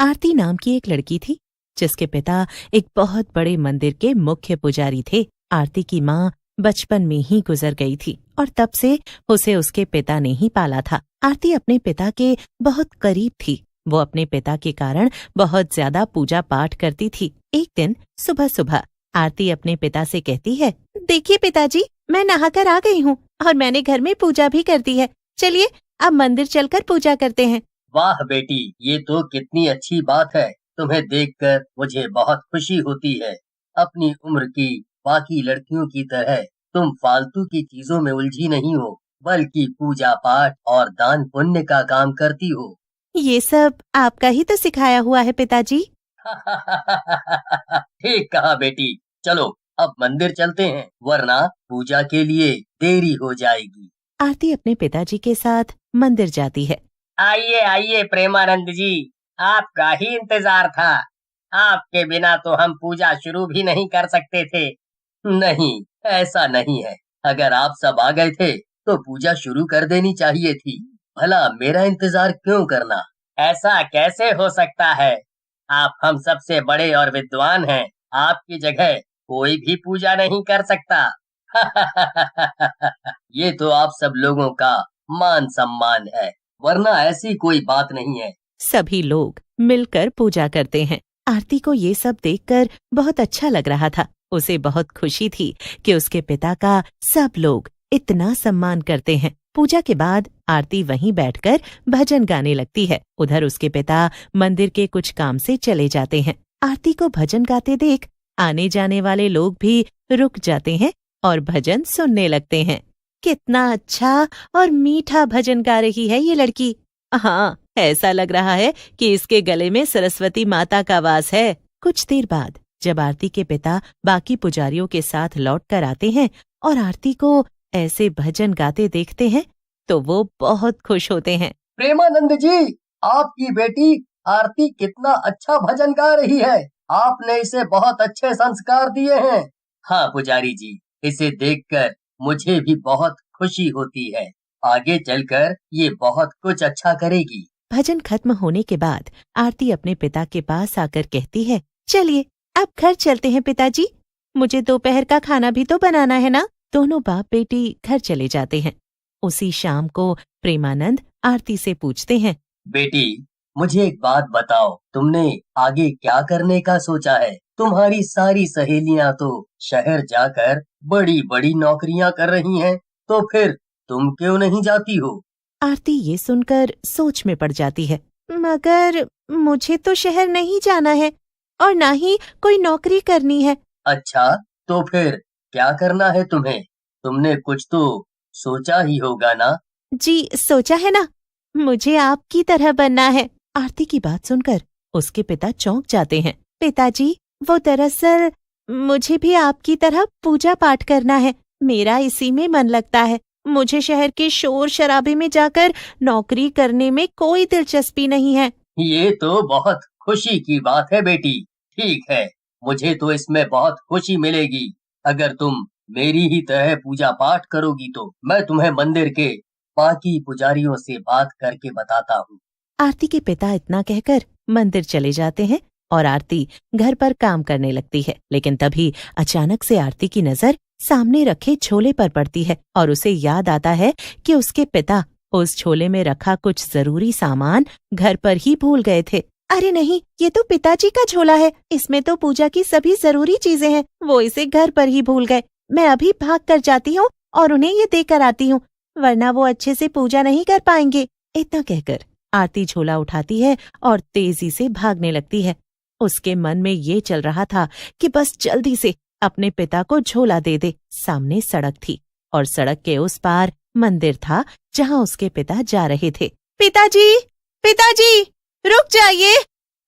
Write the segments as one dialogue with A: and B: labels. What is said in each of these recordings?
A: आरती नाम की एक लड़की थी जिसके पिता एक बहुत बड़े मंदिर के मुख्य पुजारी थे। आरती की माँ बचपन में ही गुजर गई थी और तब से उसे उसके पिता ने ही पाला था। आरती अपने पिता के बहुत करीब थी। वो अपने पिता के कारण बहुत ज्यादा पूजा पाठ करती थी। एक दिन सुबह सुबह आरती अपने पिता से कहती है, देखिए पिताजी, मैं नहाकर आ गई हूँ और मैंने घर में पूजा भी कर दी है। चलिए अब मंदिर चलकर पूजा करते हैं।
B: वाह बेटी, ये तो कितनी अच्छी बात है। तुम्हें देखकर मुझे बहुत खुशी होती है। अपनी उम्र की बाकी लड़कियों की तरह तुम फालतू की चीजों में उलझी नहीं हो, बल्कि पूजा पाठ और दान पुण्य का काम करती हो।
A: ये सब आपका ही तो सिखाया हुआ है पिताजी।
B: ठीक कहा बेटी। चलो अब मंदिर चलते हैं, वरना पूजा के लिए देरी हो जाएगी।
A: आरती अपने पिताजी के साथ मंदिर जाती है।
B: आइए आइए प्रेमानंद जी, आपका ही इंतजार था। आपके बिना तो हम पूजा शुरू भी नहीं कर सकते थे। नहीं, ऐसा नहीं है। अगर आप सब आ गए थे तो पूजा शुरू कर देनी चाहिए थी। भला मेरा इंतजार क्यों करना? ऐसा कैसे हो सकता है? आप हम सबसे बड़े और विद्वान हैं। आपकी जगह कोई भी पूजा नहीं कर सकता। ये तो आप सब लोगों का मान सम्मान है, वरना ऐसी कोई बात नहीं है।
A: सभी लोग मिलकर पूजा करते हैं। आरती को ये सब देखकर बहुत अच्छा लग रहा था। उसे बहुत खुशी थी कि उसके पिता का सब लोग इतना सम्मान करते हैं। पूजा के बाद आरती वहीं बैठकर भजन गाने लगती है। उधर उसके पिता मंदिर के कुछ काम से चले जाते हैं। आरती को भजन गाते देख आने जाने वाले लोग भी रुक जाते हैं और भजन सुनने लगते हैं। कितना अच्छा और मीठा भजन गा रही है ये लड़की। हाँ, ऐसा लग रहा है कि इसके गले में सरस्वती माता का वास है। कुछ देर बाद जब आरती के पिता बाकी पुजारियों के साथ लौट कर आते हैं और आरती को ऐसे भजन गाते देखते हैं तो वो बहुत खुश होते हैं।
B: प्रेमानंद जी, आपकी बेटी आरती कितना अच्छा भजन गा रही है। आपने इसे बहुत अच्छे संस्कार दिए हैं। हाँ पुजारी जी, इसे देखकर मुझे भी बहुत खुशी होती है। आगे चलकर ये बहुत कुछ अच्छा करेगी।
A: भजन खत्म होने के बाद आरती अपने पिता के पास आकर कहती है, चलिए अब घर चलते हैं पिताजी, मुझे दोपहर का खाना भी तो बनाना है ना। दोनों बाप बेटी घर चले जाते हैं। उसी शाम को प्रेमानंद आरती से पूछते हैं,
B: बेटी, मुझे एक बात बताओ, तुमने आगे क्या करने का सोचा है? तुम्हारी सारी सहेलियां तो शहर जाकर बड़ी बड़ी नौकरियां कर रही हैं, तो फिर तुम क्यों नहीं जाती हो?
A: आरती ये सुनकर सोच में पड़ जाती है। मगर मुझे तो शहर नहीं जाना है और ना ही कोई नौकरी करनी है।
B: अच्छा, तो फिर क्या करना है तुम्हें? तुमने कुछ तो सोचा ही होगा ना?
A: जी सोचा है ना, मुझे आपकी तरह बनना है। आरती की बात सुनकर उसके पिता चौंक जाते हैं। पिताजी, वो दरअसल मुझे भी आपकी तरह पूजा पाठ करना है। मेरा इसी में मन लगता है। मुझे शहर के शोर शराबे में जाकर नौकरी करने में कोई दिलचस्पी नहीं है।
B: ये तो बहुत खुशी की बात है बेटी। ठीक है, मुझे तो इसमें बहुत खुशी मिलेगी। अगर तुम मेरी ही तरह पूजा पाठ करोगी तो मैं तुम्हें मंदिर के बाकी पुजारियों से बात करके बताता हूँ।
A: आरती के पिता इतना कहकर मंदिर चले जाते हैं और आरती घर पर काम करने लगती है। लेकिन तभी अचानक से आरती की नजर सामने रखे झोले पर पड़ती है और उसे याद आता है कि उसके पिता उस झोले में रखा कुछ जरूरी सामान घर पर ही भूल गए थे। अरे नहीं, ये तो पिताजी का झोला है। इसमें तो पूजा की सभी जरूरी चीजें हैं। वो इसे घर पर ही भूल गए। मैं अभी भाग कर जाती हूँ और उन्हें ये देकर आती हूँ, वरना वो अच्छे से पूजा नहीं कर पाएंगे। इतना कहकर आरती झोला उठाती है और तेजी से भागने लगती है। उसके मन में ये चल रहा था कि बस जल्दी से अपने पिता को झोला दे दे। सामने सड़क थी और सड़क के उस पार मंदिर था जहाँ उसके पिता जा रहे थे। पिताजी, पिताजी, रुक जाइए,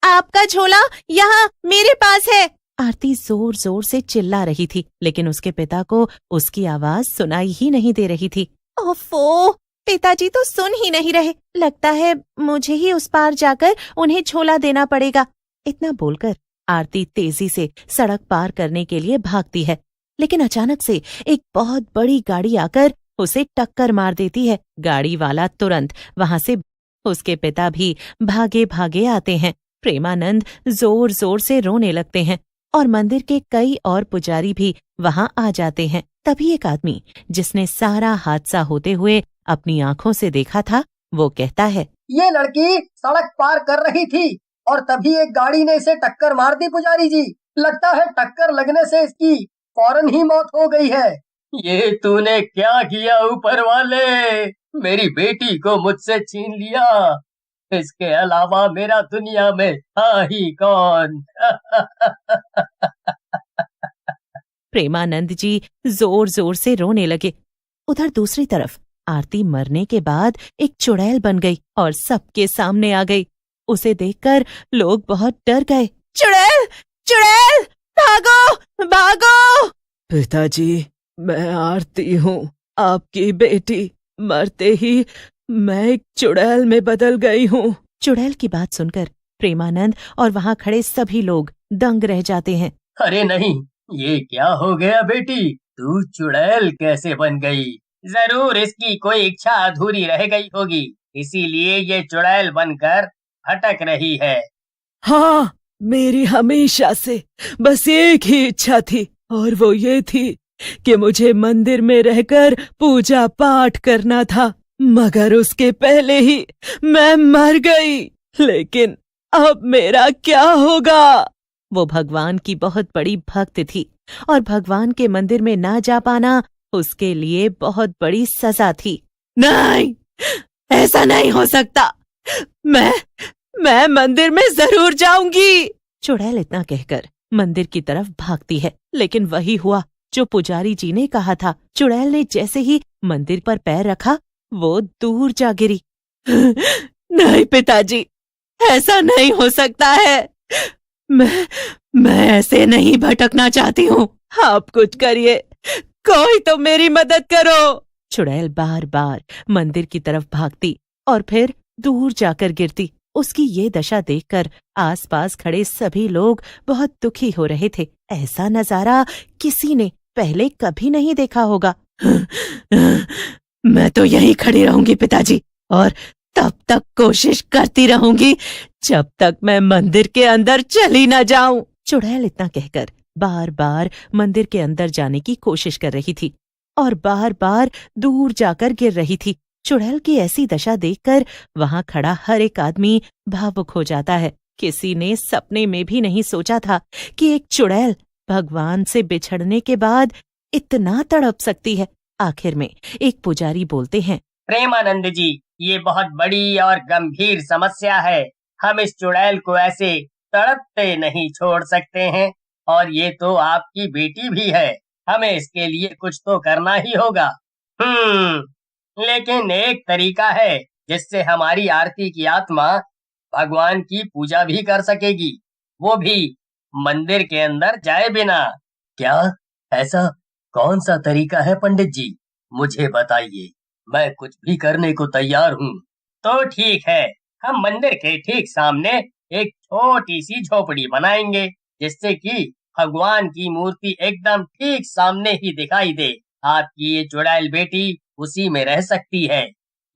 A: आपका झोला यहाँ मेरे पास है। आरती जोर जोर से चिल्ला रही थी, लेकिन उसके पिता को उसकी आवाज सुनाई ही नहीं दे रही थी। ओफो, पिताजी तो सुन ही नहीं रहे। लगता है मुझे ही उस पार जाकर उन्हें झोला देना पड़ेगा। इतना बोलकर आरती तेजी से सड़क पार करने के लिए भागती है, लेकिन अचानक से एक बहुत बड़ी गाड़ी आकर उसे टक्कर मार देती है। गाड़ी वाला तुरंत वहां से उसके पिता भी भागे भागे आते हैं प्रेमानंद जोर जोर से रोने लगते हैं और मंदिर के कई और पुजारी भी वहां आ जाते हैं। तभी एक आदमी, जिसने सारा हादसा होते हुए अपनी आंखों से देखा था, वो कहता है,
B: ये लड़की सड़क पार कर रही थी और तभी एक गाड़ी ने इसे टक्कर मार दी पुजारी जी। लगता है टक्कर लगने से इसकी फौरन ही मौत हो गई है। ये तूने क्या किया ऊपर वाले? मेरी बेटी को मुझसे छीन लिया। इसके अलावा मेरा दुनिया में था ही कौन?
A: प्रेमानंद जी जोर जोर से रोने लगे। उधर दूसरी तरफ आरती मरने के बाद एक चुड़ैल बन गई और सबके सामने आ गई। उसे देखकर लोग बहुत डर गए। चुड़ैल, चुड़ैल, भागो, भागो!
C: पिताजी, मैं आरती हूँ, आपकी बेटी। मरते ही मैं एक चुड़ैल में बदल गई हूँ।
A: चुड़ैल की बात सुनकर प्रेमानंद और वहां खड़े सभी लोग दंग रह जाते हैं।
B: अरे नहीं, ये क्या हो गया बेटी? तू चुड़ैल कैसे बन गई? जरूर इसकी कोई इच्छा अधूरी रह गई होगी, इसीलिए ये चुड़ैल बनकर भटक रही है।
C: हाँ, मेरी हमेशा से बस एक ही इच्छा थी और वो ये थी कि मुझे मंदिर में रहकर पूजा पाठ करना था, मगर उसके पहले ही मैं मर गई। लेकिन अब मेरा क्या होगा?
A: वो भगवान की बहुत बड़ी भक्त थी और भगवान के मंदिर में ना जा पाना उसके लिए बहुत बड़ी सजा थी।
C: नहीं, ऐसा नहीं हो सकता। मैं मंदिर में जरूर जाऊंगी।
A: चुड़ैल इतना कहकर मंदिर की तरफ भागती है, लेकिन वही हुआ जो पुजारी जी ने कहा था। चुड़ैल ने जैसे ही मंदिर पर पैर रखा, वो दूर जा गिरी।
C: नहीं पिताजी, ऐसा नहीं हो सकता है। मैं ऐसे नहीं भटकना चाहती हूँ। आप कुछ करिए, कोई तो मेरी मदद करो।
A: चुड़ैल बार बार मंदिर की तरफ भागती और फिर दूर जाकर गिरती। उसकी ये दशा देखकर आसपास खड़े सभी लोग बहुत दुखी हो रहे थे। ऐसा नजारा किसी ने पहले कभी नहीं देखा होगा।
C: मैं तो यहीं खड़ी रहूंगी पिताजी, और तब तक कोशिश करती रहूंगी जब तक मैं मंदिर के अंदर चली न जाऊं।
A: चुड़ैल इतना कहकर बार बार मंदिर के अंदर जाने की कोशिश कर रही थी और बार बार दूर जाकर गिर रही थी। चुड़ैल की ऐसी दशा देखकर वहां खड़ा हर एक आदमी भावुक हो जाता है। किसी ने सपने में भी नहीं सोचा था कि एक चुड़ैल भगवान से बिछड़ने के बाद इतना तड़प सकती है। आखिर में एक पुजारी बोलते हैं,
B: प्रेमानंद जी, ये बहुत बड़ी और गंभीर समस्या है। हम इस चुड़ैल को ऐसे तड़पते नहीं छोड़ सकते हैं, और ये तो आपकी बेटी भी है। हमें इसके लिए कुछ तो करना ही होगा। लेकिन एक तरीका है जिससे हमारी आरती की आत्मा भगवान की पूजा भी कर सकेगी, वो भी मंदिर के अंदर जाए बिना। क्या? ऐसा कौन सा तरीका है पंडित जी? मुझे बताइए, मैं कुछ भी करने को तैयार हूँ। तो ठीक है, हम मंदिर के ठीक सामने एक छोटी सी झोपड़ी बनाएंगे, जिससे कि भगवान की मूर्ति एकदम ठीक सामने ही दिखाई दे। आपकी ये चुड़ैल बेटी उसी में रह सकती है।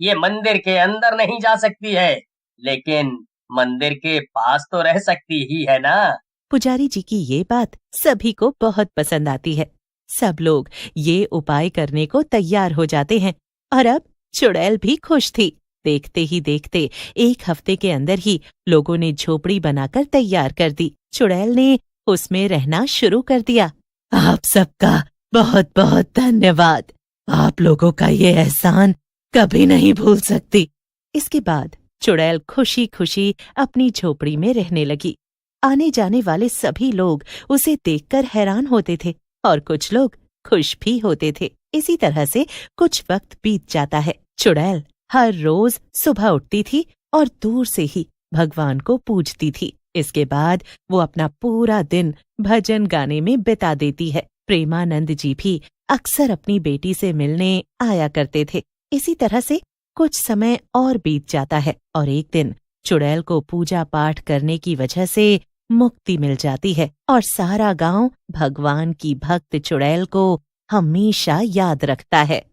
B: ये मंदिर के अंदर नहीं जा सकती है, लेकिन मंदिर के पास तो रह सकती ही है ना।
A: पुजारी जी की ये बात सभी को बहुत पसंद आती है। सब लोग ये उपाय करने को तैयार हो जाते हैं और अब चुड़ैल भी खुश थी। देखते ही देखते एक हफ्ते के अंदर ही लोगों ने झोपड़ी बनाकर तैयार कर दी। चुड़ैल ने उसमें रहना शुरू कर दिया।
C: आप सबका बहुत बहुत धन्यवाद। आप लोगों का ये एहसान कभी नहीं भूल सकती।
A: इसके बाद चुड़ैल खुशी खुशी अपनी झोपड़ी में रहने लगी। आने जाने वाले सभी लोग उसे देखकर हैरान होते थे और कुछ लोग खुश भी होते थे। इसी तरह से कुछ वक्त बीत जाता है। चुड़ैल हर रोज सुबह उठती थी और दूर से ही भगवान को पूजती थी। इसके बाद वो अपना पूरा दिन भजन गाने में बिता देती है। प्रेमानंद जी भी अक्सर अपनी बेटी से मिलने आया करते थे। इसी तरह से कुछ समय और बीत जाता है और एक दिन चुड़ैल को पूजा पाठ करने की वजह से मुक्ति मिल जाती है और सारा गांव भगवान की भक्त चुड़ैल को हमेशा याद रखता है।